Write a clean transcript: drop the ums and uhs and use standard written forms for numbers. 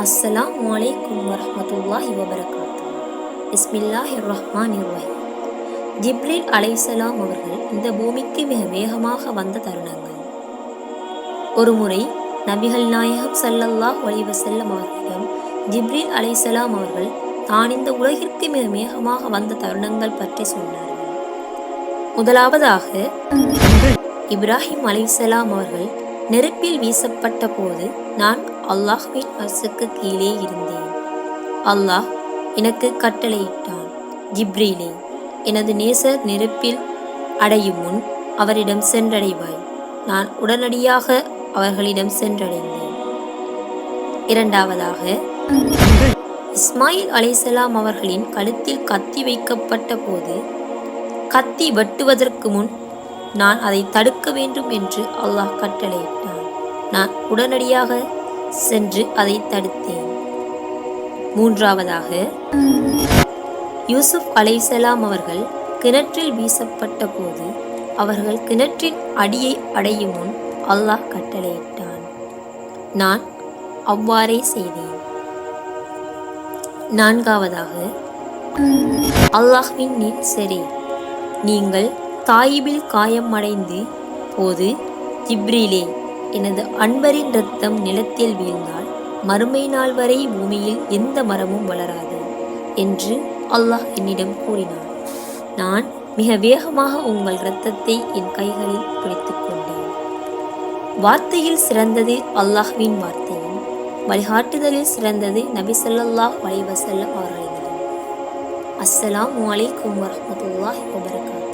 அஸ்ஸலாமு அலைக்கும் வரஹ்மத்துல்லாஹி வபரகாத்துஹு. பிஸ்மில்லாஹிர் ரஹ்மானிர் ரஹீம். ஜிப்ரீல் அலைஹிஸ்ஸலாம் அவர்கள் இந்த பூமிக்கு மிக வேகமாக வந்த தருணங்கள். ஒருமுறை நபிகள் நாயகம் ஸல்லல்லாஹு அலைஹி வஸல்லம் அவர்களிடம் ஜிப்ரீல் அலைஹிஸ்ஸலாம் அவர்கள் தான் இந்த உலகிற்கு மிக வேகமாக வந்த தருணங்கள் பற்றி சொன்னார்கள். முதலாவதாக, இப்ராஹிம் அலைஹிஸ்ஸலாம் அவர்கள் நெருப்பில் வீசப்பட்ட போது நான் அல்லாஹ்வின் அர்சுக்கு கீழே இருந்தேன். அல்லாஹ் எனக்கு கட்டளையிட்டான், ஜிப்ரீலே, எனது நேசர் நெருப்பில் அடையும் முன் அவரிடம் சென்றடைவாய். நான் உடனடியாக அவர்களிடம் சென்றடைந்தேன். இரண்டாவதாக, இஸ்மாயில் அலைஹிஸ்ஸலாம் அவர்களின் கழுத்தில் கத்தி வைக்கப்பட்ட போது கத்தி வெட்டுவதற்கு முன் நான் அதை தடுக்க வேண்டும் என்று அல்லாஹ் கட்டளையிட்டான். நான் உடனடியாக சென்று அதை தடுத்தேன். மூன்றாவதாக, யூசுப் அலைஹிஸ்ஸலாம் அவர்கள் கிணற்றில் வீசப்பட்ட போது அவர்கள் கிணற்றின் அடியை அடையும் முன் அல்லாஹ் கட்டளையிட்டான். நான் அவ்வாறே செய்தேன். நான்காவதாக, அல்லாஹ்வின் நேசரே, நீங்கள் தாயிபில் காயம் அடைந்து போது ஜிப்ரீலே, எனது அன்பரின் இரத்தம் நிலத்தில் வீழ்ந்தால் மறுமை நாள் வரை பூமியில் எந்த மரமும் வளராது என்று அல்லாஹ் என்னிடம் கூறினான். நான் மிக வேகமாக உங்கள் இரத்தத்தை என் கைகளில் பிடித்துக் கொண்டேன். வார்த்தையில் சிறந்தது அல்லாஹ்வின் வார்த்தையும் வழிகாட்டுதலில் சிறந்தது நபி ஸல்லல்லாஹு அலைஹி வஸல்லம் அவர்களின். அஸ்ஸலாமு அலைக்கும் வரஹ்மத்துல்லாஹி வபரகாத்துஹு.